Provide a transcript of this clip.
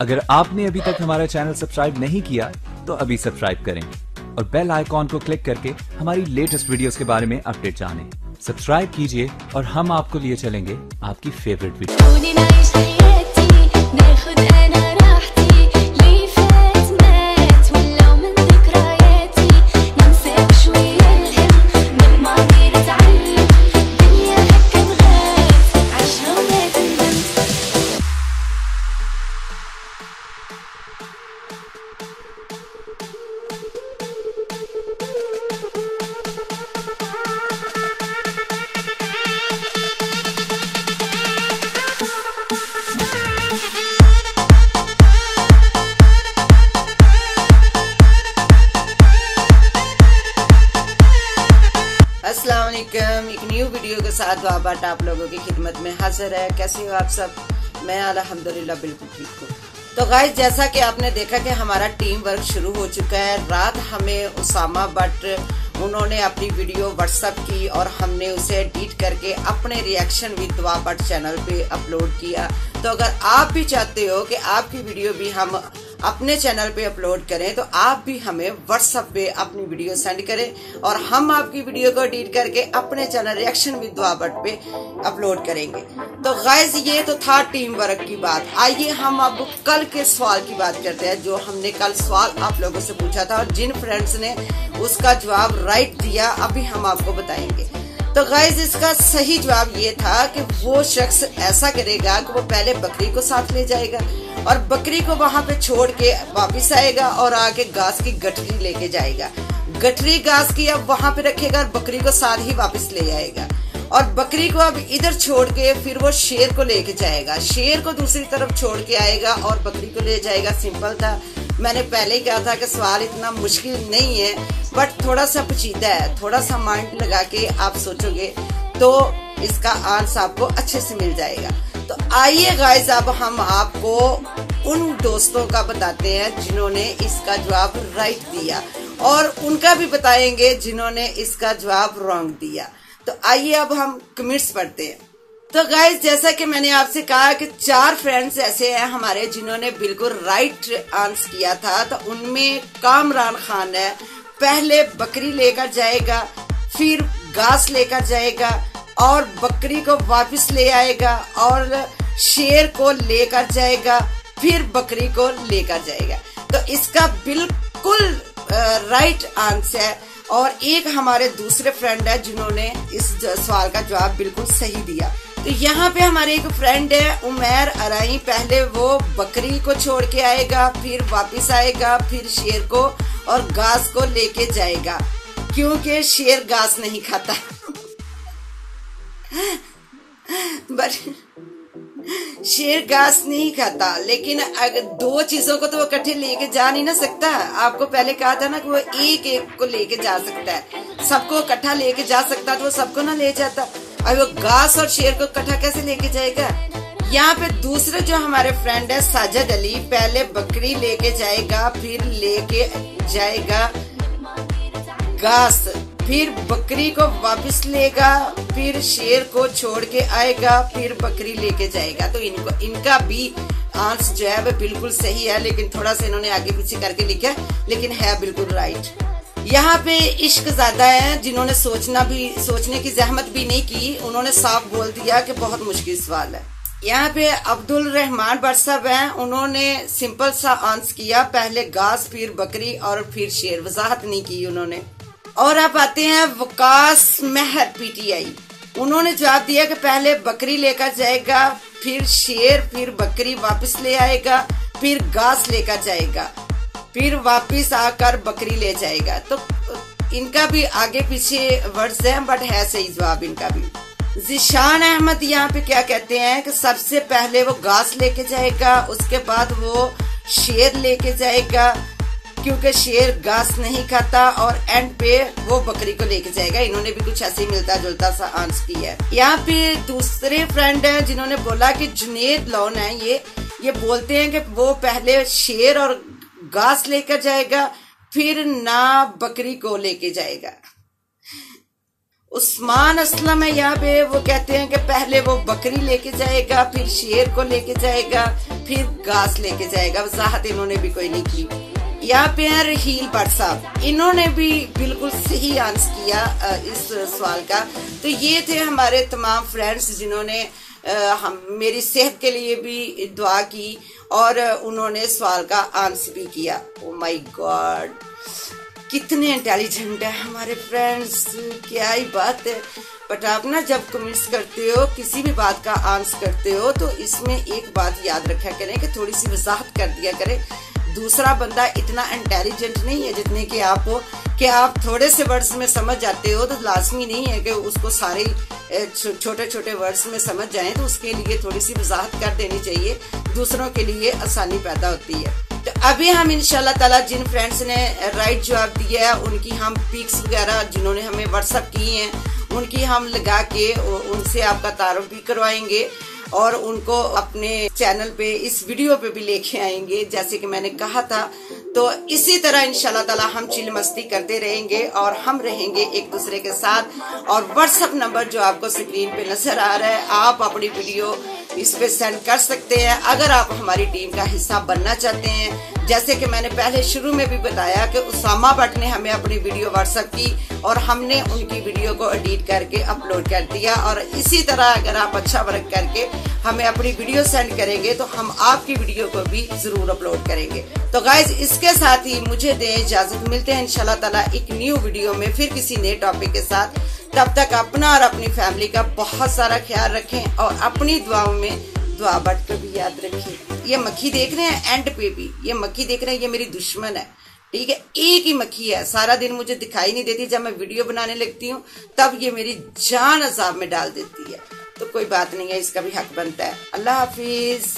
अगर आपने अभी तक हमारा चैनल सब्सक्राइब नहीं किया तो अभी सब्सक्राइब करें और बेल आइकॉन को क्लिक करके हमारी लेटेस्ट वीडियोस के बारे में अपडेट जानें। सब्सक्राइब कीजिए और हम आपको लिए चलेंगे आपकी फेवरेट वीडियो। अस्सलाम वालेकुम। एक न्यू वीडियो के साथ वापस आप लोगों की खिदमत में हाजिर है। कैसे हो आप सब? मैं अल्हम्दुलिल्लाह बिल्कुल ठीक हूँ। तो गाइस, जैसा कि आपने देखा कि हमारा टीम वर्क शुरू हो चुका है। रात हमें उसामा बट उन्होंने अपनी वीडियो व्हाट्सएप की और हमने उसे एडिट करके अपने रिएक्शन विद दुआ बट चैनल पे अपलोड किया। तो अगर आप भी चाहते हो कि आपकी वीडियो भी हम अपने चैनल पे अपलोड करें तो आप भी हमें व्हाट्सएप पे अपनी वीडियो सेंड करें और हम आपकी वीडियो को एडिट करके अपने चैनल रिएक्शन विद दुआ बट पे अपलोड करेंगे। तो गाइस, ये तो था टीम वर्क की बात। आइए हम अब कल के सवाल की बात करते हैं, जो हमने कल सवाल आप लोगों से पूछा था और जिन फ्रेंड्स ने उसका जवाब राइट दिया अभी हम आपको बताएंगे। तो गाइस, इसका सही जवाब ये था कि वो शख्स ऐसा करेगा कि वो पहले बकरी को साथ ले जाएगा और बकरी को वहां पे छोड़ के वापस आएगा और आके घास की गठरी लेके जाएगा। गठरी घास की अब वहां पे रखेगा और बकरी को साथ ही वापस ले आएगा और बकरी को अब इधर छोड़ के फिर वो शेर को लेके जाएगा। शेर को दूसरी तरफ छोड़ के आएगा और बकरी को ले जाएगा। सिंपल था। मैंने पहले ही कहा था कि सवाल इतना मुश्किल नहीं है, बट थोड़ा सा पेचीदा है। थोड़ा सा माइंड लगा के आप सोचोगे तो इसका आंसर आपको अच्छे से मिल जाएगा। तो आइए गाइस, अब हम आपको उन दोस्तों का बताते हैं जिन्होंने इसका जवाब राइट दिया और उनका भी बताएंगे जिन्होंने इसका जवाब रॉन्ग दिया। तो आइए अब हम कमेंट्स पढ़ते हैं। तो गाइस, जैसा कि मैंने आपसे कहा कि 4 फ्रेंड्स ऐसे हैं हमारे जिन्होंने बिल्कुल राइट आंसर किया था। तो उनमें कामरान खान है। पहले बकरी लेकर जाएगा, फिर घास लेकर जाएगा और बकरी को वापस ले आएगा और शेर को लेकर जाएगा, फिर बकरी को लेकर जाएगा। तो इसका बिल्कुल राइट आंसर है। और एक हमारे दूसरे फ्रेंड है जिन्होंने इस सवाल का जवाब बिल्कुल सही दिया। तो यहाँ पे हमारे एक फ्रेंड है उमैर अराई। पहले वो बकरी को छोड़ के आएगा, फिर वापस आएगा, फिर शेर को और घास को लेके जाएगा, क्योंकि शेर घास नहीं खाता। बट शेर घास नहीं खाता, लेकिन अगर 2 चीजों को तो वो इकट्ठे लेके जा नहीं ना सकता। आपको पहले कहा था ना कि वो एक एक को लेके जा सकता है। सबको इकट्ठा लेके जा सकता तो वो सबको ना ले जाता। अब वो घास और शेर को इकट्ठा कैसे लेके जाएगा? यहाँ पे दूसरे जो हमारे फ्रेंड है साजिद अली, पहले बकरी लेके जाएगा, फिर लेके जाएगा घास, फिर बकरी को वापस लेगा, फिर शेर को छोड़ के आएगा, फिर बकरी लेके जाएगा। तो इनका भी आंसर जो है बिल्कुल सही है, लेकिन थोड़ा सा इन्होंने आगे पीछे करके लिखा है, लेकिन है बिल्कुल राइट। यहाँ पे इश्क ज्यादा है जिन्होंने सोचने की जहमत भी नहीं की। उन्होंने साफ बोल दिया कि बहुत मुश्किल सवाल है। यहाँ पे अब्दुल रहमान भट्ट साहब हैं। उन्होंने सिंपल सा आंसर किया, पहले घास फिर बकरी और फिर शेर। वजाहत नहीं की उन्होंने। और अब आते हैं वकास महर पीटीआई। उन्होंने जवाब दिया कि पहले बकरी लेकर जाएगा, फिर शेर, फिर बकरी वापस ले आएगा, फिर घास लेकर जाएगा, फिर वापस आकर बकरी ले जाएगा। तो इनका भी आगे पीछे वर्ड्स हैं, बट है सही जवाब इनका भी। जिशान अहमद यहाँ पे क्या कहते हैं कि सबसे पहले वो घास लेके जाएगा, उसके बाद वो शेर लेके जाएगा क्योंकि शेर घास नहीं खाता, और एंड पे वो बकरी को लेके जाएगा। इन्होंने भी कुछ ऐसे मिलता जुलता सा आंसर किया है। यहाँ पे दूसरे फ्रेंड हैं जिन्होंने बोला कि जुनेद लोन है, ये बोलते हैं कि वो पहले शेर और घास लेकर जाएगा, फिर ना बकरी को लेके जाएगा। उस्मान असलम है यहाँ पे। वो कहते हैं कि पहले वो बकरी लेके जाएगा, फिर शेर को लेके जाएगा, फिर घास लेके जाएगा। वजाहत इन्होंने भी कोई नहीं की। यहाँ पे है रहील भट्ट साहब, इन्होंने भी बिल्कुल सही आंसर किया इस सवाल का। तो ये थे हमारे तमाम फ्रेंड्स जिन्होंने हम मेरी सेहत के लिए भी दुआ की और उन्होंने सवाल का आंसर भी किया। ओ माय गॉड, कितने इंटेलिजेंट है हमारे फ्रेंड्स, क्या ही बात है। बट आप ना जब कमेंट्स करते हो, किसी भी बात का आंसर करते हो, तो इसमें एक बात याद रखा करें कि थोड़ी सी वजाहत कर दिया करें। दूसरा बंदा इतना इंटेलिजेंट नहीं है जितने कि आप हो, कि आप थोड़े से वर्ड्स में समझ जाते हो तो लाजमी नहीं है कि उसको सारे छोटे छोटे वर्ड्स में समझ जाएं। तो उसके लिए थोड़ी सी वजाहत कर देनी चाहिए, दूसरों के लिए आसानी पैदा होती है। तो अभी हम इंशाल्लाह ताला जिन फ्रेंड्स ने राइट जवाब दिया है उनकी हम पिक्स वगैरह जिन्होंने हमें व्हाट्सएप की हैं उनकी हम लगा के उनसे आपका तारुफ भी करवाएंगे और उनको अपने चैनल पे इस वीडियो पे भी लेके आएंगे जैसे कि मैंने कहा था। तो इसी तरह इंशाल्लाह ताला हम चिल मस्ती करते रहेंगे और हम रहेंगे एक दूसरे के साथ। और व्हाट्सएप नंबर जो आपको स्क्रीन पे नजर आ रहा है, आप अपनी वीडियो इस पे सेंड कर सकते हैं अगर आप हमारी टीम का हिस्सा बनना चाहते हैं। जैसे कि मैंने पहले शुरू में भी बताया कि उसामा भट्ट ने हमें अपनी वीडियो व्हाट्सएप की और हमने उनकी वीडियो को एडिट करके अपलोड कर दिया। और इसी तरह अगर आप अच्छा वर्क करके हमें अपनी वीडियो सेंड करेंगे तो हम आपकी वीडियो को भी जरूर अपलोड करेंगे। तो गाइज इसके साथ ही मुझे दें इजाजत, मिलते हैं इंशाल्लाह ताला एक न्यू वीडियो में फिर किसी नए टॉपिक के साथ। तब तक अपना और अपनी फैमिली का बहुत सारा ख्याल रखें और अपनी दुआओं में दुआ भट्ट को भी याद रखें। ये मक्खी देख रहे हैं एंड पे भी, ये मक्खी देख रहे हैं, ये मेरी दुश्मन है, ठीक है। एक ही मक्खी है, सारा दिन मुझे दिखाई नहीं देती, जब मैं वीडियो बनाने लगती हूँ तब ये मेरी जान अजाब में डाल देती है। तो कोई बात नहीं है, इसका भी हक बनता है। अल्लाह हाफिज।